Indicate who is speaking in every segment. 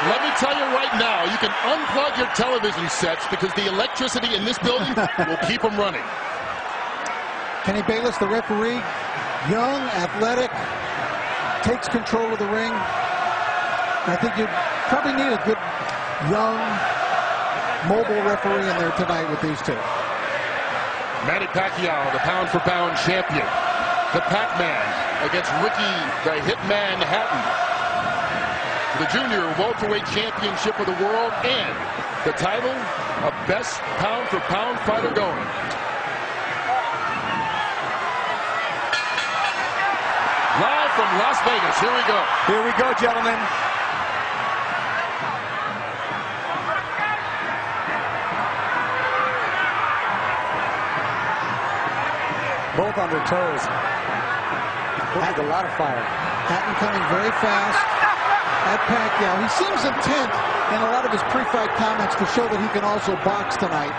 Speaker 1: Let me tell you right now, you can unplug your television sets because the electricity in this building will keep them running.
Speaker 2: Kenny Bayless, the referee, young, athletic, takes control of the ring. I think you probably need a good, young, mobile referee in there tonight with these two.
Speaker 1: Manny Pacquiao, the pound-for-pound champion. The Pac-Man against Ricky, the Hitman Hatton. The junior welterweight championship of the world and the title of best pound-for-pound fighter going. Live from Las Vegas, here we go.
Speaker 3: Here we go, gentlemen. Both on their toes. Had a lot of fire.
Speaker 2: Hatton coming very fast at Pacquiao. He seems intent in a lot of his pre-fight comments to show that he can also box tonight.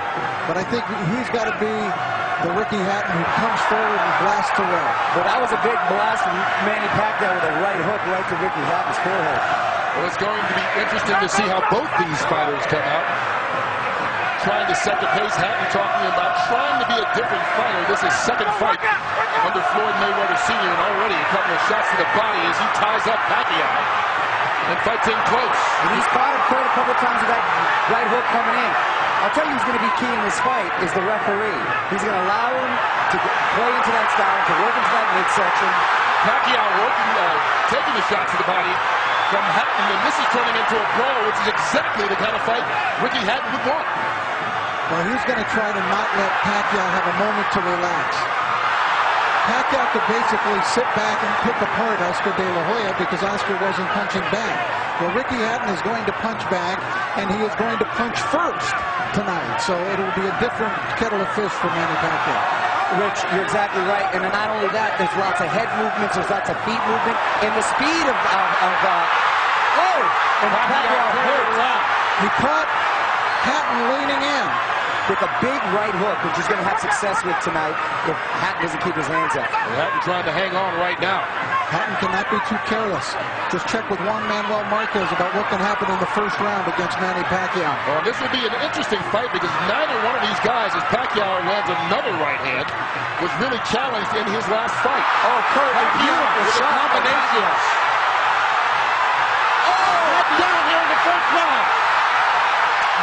Speaker 2: But I think he's got to be the Ricky Hatton who comes forward and blasts away.
Speaker 3: But that was a big blast from Manny Pacquiao with a right hook right to Ricky Hatton's forehead.
Speaker 1: Well, it's going to be interesting to see how both these fighters come out. Trying to set the pace. Hatton talking about trying to be a different fighter. This is second fight under Floyd Mayweather Sr. and already a couple of shots to the body as he ties up Pacquiao and fights in close.
Speaker 3: And he's caught him a couple times with that right hook coming in. I'll tell you who's going to be key in this fight is the referee. He's going to allow him to play into that style, to work into that midsection.
Speaker 1: Pacquiao working, taking the shots to the body from Hatton, and this is turning into a brawl, which is exactly the kind of fight Ricky Hatton would want.
Speaker 2: Well, he's going to try to not let Pacquiao have a moment to relax. Pacquiao could basically sit back and pick apart Oscar De La Hoya because Oscar wasn't punching back. Well, Ricky Hatton is going to punch back, and he is going to punch first tonight. So it'll be a different kettle of fish for Manny Pacquiao.
Speaker 3: Rich, you're exactly right. And not only that, there's lots of head movements, there's lots of feet movement, and the speed of and Pacquiao hurt.
Speaker 2: He caught Hatton leaning in
Speaker 3: with a big right hook, which he's going to have success with tonight if Hatton doesn't keep his hands up.
Speaker 1: Hatton trying to hang on right now.
Speaker 2: Hatton cannot be too careless. Just check with Juan Manuel Marquez about what can happen in the first round against Manny Pacquiao.
Speaker 1: Well, this will be an interesting fight because neither one of these guys, as Pacquiao lands another right hand, was really challenged in his last fight.
Speaker 3: Oh, Kurt, a beautiful shot.
Speaker 1: Combinations. Oh, down here in the first round.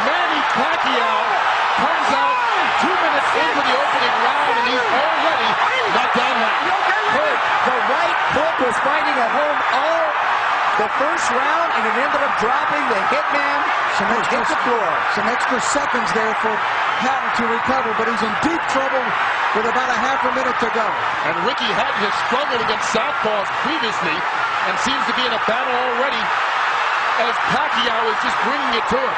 Speaker 1: Manny Pacquiao comes out 2 minutes into the opening round, and he's already knocked down Hatton.
Speaker 3: Kurt, the right hook was fighting at home all the first round, and it ended up dropping the Hitman. Hit the floor.
Speaker 2: Some extra seconds there for Hatton to recover, but he's in deep trouble with about a half a minute to go.
Speaker 1: And Ricky Hatton has struggled against southpaws previously and seems to be in a battle already as Pacquiao is just bringing it to him.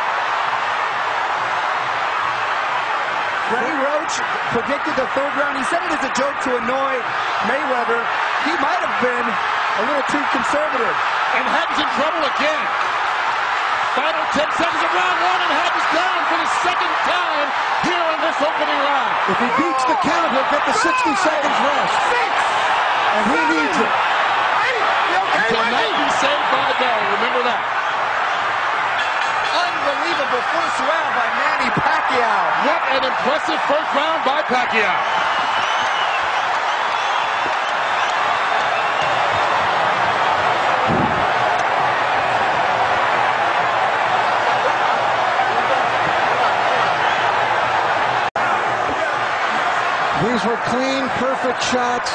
Speaker 3: Freddie Roach predicted the third round. He said it as a joke to annoy Mayweather. He might have been a little too conservative.
Speaker 1: And Hatton's in trouble again. Final 10 seconds of round one, and Hatton's down for the second time here in this opening round.
Speaker 2: If he beats the count, he'll get the 60 seconds rest. And he needs it.
Speaker 1: He cannot be saved by a bell. Remember that.
Speaker 3: Unbelievable first round by Manny Pacquiao.
Speaker 1: What an impressive first round by Pacquiao.
Speaker 2: These were clean, perfect shots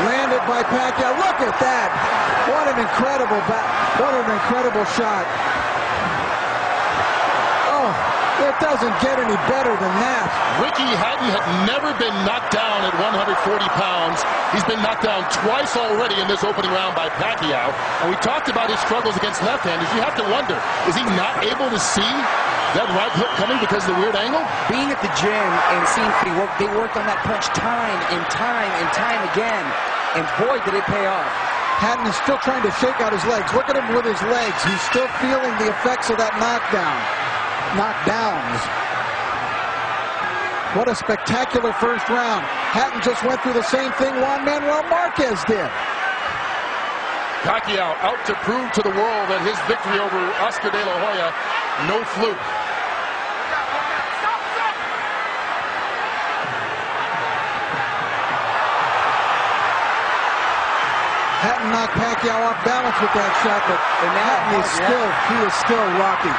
Speaker 2: landed by Pacquiao. Look at that. What an incredible shot. It doesn't get any better than that.
Speaker 1: Ricky Hatton had never been knocked down at 140 pounds. He's been knocked down twice already in this opening round by Pacquiao. And we talked about his struggles against left-handers. You have to wonder, is he not able to see that right hook coming because of the weird angle?
Speaker 3: Being at the gym and seeing they worked on that punch time and time again. And boy, did it pay off.
Speaker 2: Hatton is still trying to shake out his legs. Look at him with his legs. He's still feeling the effects of that knockdowns. What a spectacular first round. Hatton just went through the same thing Juan Manuel Marquez did.
Speaker 1: Pacquiao out to prove to the world that his victory over Oscar De La Hoya, no fluke.
Speaker 2: Hatton knocked Pacquiao off balance with that shot, but Hatton is still rocky.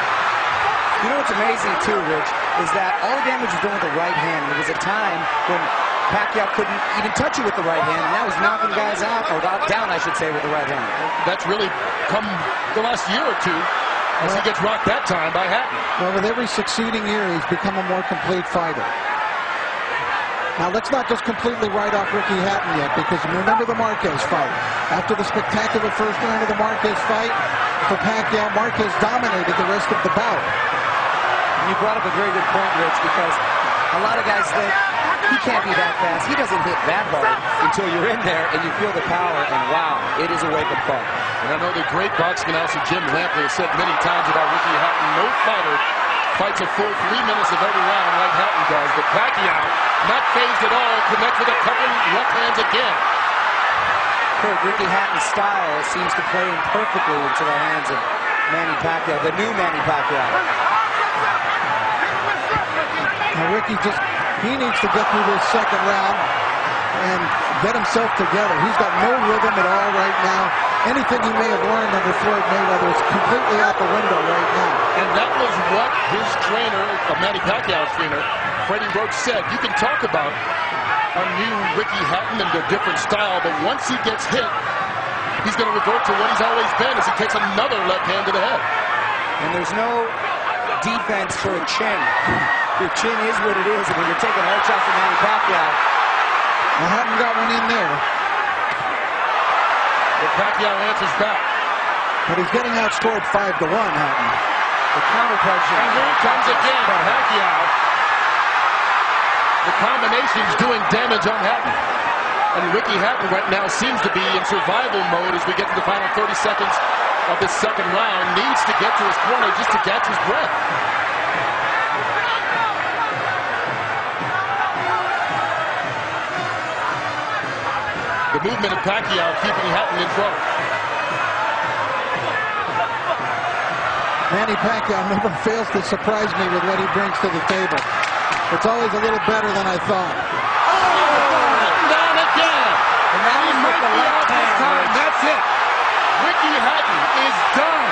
Speaker 3: You know what's amazing too, Rich, is that all the damage was done with the right hand. There was a time when Pacquiao couldn't even touch it with the right hand, and now he's knocking guys out, or down, I should say, with the right hand.
Speaker 1: That's really come the last year or two as he gets rocked that time by Hatton.
Speaker 2: Well, with every succeeding year, he's become a more complete fighter. Now, let's not just completely write off Ricky Hatton yet, because remember the Marquez fight. After the spectacular first round of the Marquez fight, for Pacquiao, Marquez dominated the rest of the bout.
Speaker 3: And you brought up a very good point, Rich, because a lot of guys think he can't be that fast. He doesn't hit that hard until you're in there and you feel the power, and wow, it is a wake-up call.
Speaker 1: And I know the great boxing announcer Jim Lampley has said many times about Ricky Hatton, no fighter fights a full 3 minutes of every round like Hatton does. But Pacquiao, not phased at all, connects with a couple left hands again.
Speaker 3: Kurt, Ricky Hatton's style seems to play in perfectly into the hands of Manny Pacquiao, the new Manny Pacquiao.
Speaker 2: Now Ricky he needs to get through this second round and get himself together. He's got no rhythm at all right now. Anything he may have learned under Floyd Mayweather is completely out the window right now.
Speaker 1: And that was what his trainer, Manny Pacquiao's trainer, Freddie Roach, said. You can talk about a new Ricky Hatton and a different style, but once he gets hit, he's going to revert to what he's always been as he takes another left hand to the head.
Speaker 3: And there's no defense for a chin. Your chin is what it is, and when you're taking hard shots from Manny Pacquiao.
Speaker 2: Well, Hatton got one in there.
Speaker 1: But Pacquiao answers back.
Speaker 2: But he's getting outscored 5-1, Hatton.
Speaker 3: The counterpunch.
Speaker 1: And here it comes again from Pacquiao. The combination's doing damage on Hatton. And Ricky Hatton right now seems to be in survival mode as we get to the final 30 seconds of this second round. Needs to get to his corner just to catch his breath. The movement of Pacquiao keeping Hatton in front.
Speaker 2: Manny Pacquiao never fails to surprise me with what he brings to the table. It's always a little better than I thought.
Speaker 1: Down again.
Speaker 3: And that
Speaker 1: He
Speaker 3: was
Speaker 1: might
Speaker 3: with the
Speaker 1: be
Speaker 3: left
Speaker 1: out this
Speaker 3: hand,
Speaker 1: time.
Speaker 3: Rich.
Speaker 1: That's it. Ricky Hatton is done.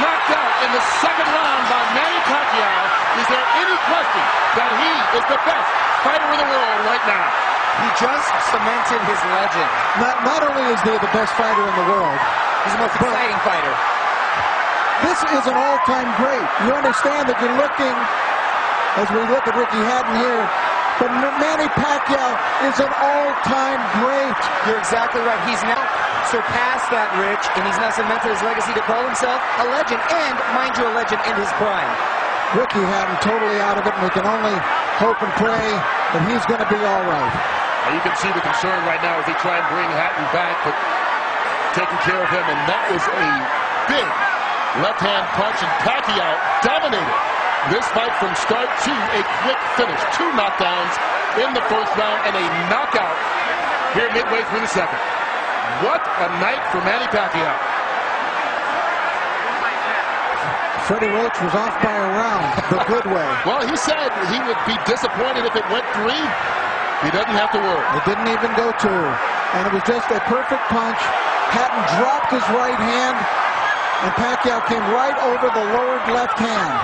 Speaker 1: Knocked out in the second round by Manny Pacquiao. Is there any question that he is the best fighter in the world right now?
Speaker 3: He just cemented his legend.
Speaker 2: Not only is he the best fighter in the world,
Speaker 3: He's the most exciting fighter.
Speaker 2: this is an all-time great. You understand that you're looking, as we look at Ricky Hatton here, but Manny Pacquiao is an all-time great.
Speaker 3: You're exactly right. He's now surpassed that, Rich, and he's now cemented his legacy to call himself a legend, and, mind you, a legend in his prime.
Speaker 2: Ricky Hatton totally out of it, and we can only hope and pray that he's going to be all right.
Speaker 1: You can see the concern right now as they try and bring Hatton back, but taking care of him, and that was a big left-hand punch, and Pacquiao dominated this fight from start to a quick finish. 2 knockdowns in the first round and a knockout here midway through the second. What a night for Manny Pacquiao.
Speaker 2: Freddie Roach was off by a round the good way.
Speaker 1: Well, he said he would be disappointed if it went 3. He doesn't have to worry.
Speaker 2: It didn't even go 2. And it was just a perfect punch. Hatton dropped his right hand, and Pacquiao came right over the lowered left hand.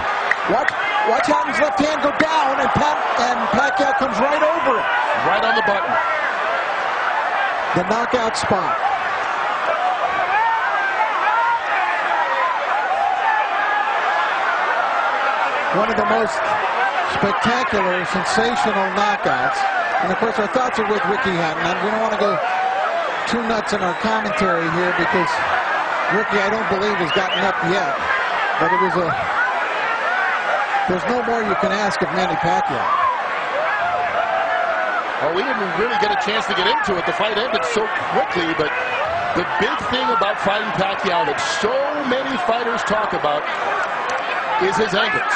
Speaker 2: Watch Hatton's left hand go down, and Pacquiao comes right over it.
Speaker 1: Right on the button.
Speaker 2: The knockout spot. One of the most spectacular, sensational knockouts. And of course, our thoughts are with Ricky Hatton. And we don't want to go too nuts in our commentary here because Ricky, I don't believe, has gotten up yet. But it was there's no more you can ask of Manny Pacquiao.
Speaker 1: Well, we didn't really get a chance to get into it. The fight ended so quickly, but the big thing about fighting Pacquiao that so many fighters talk about is his angles.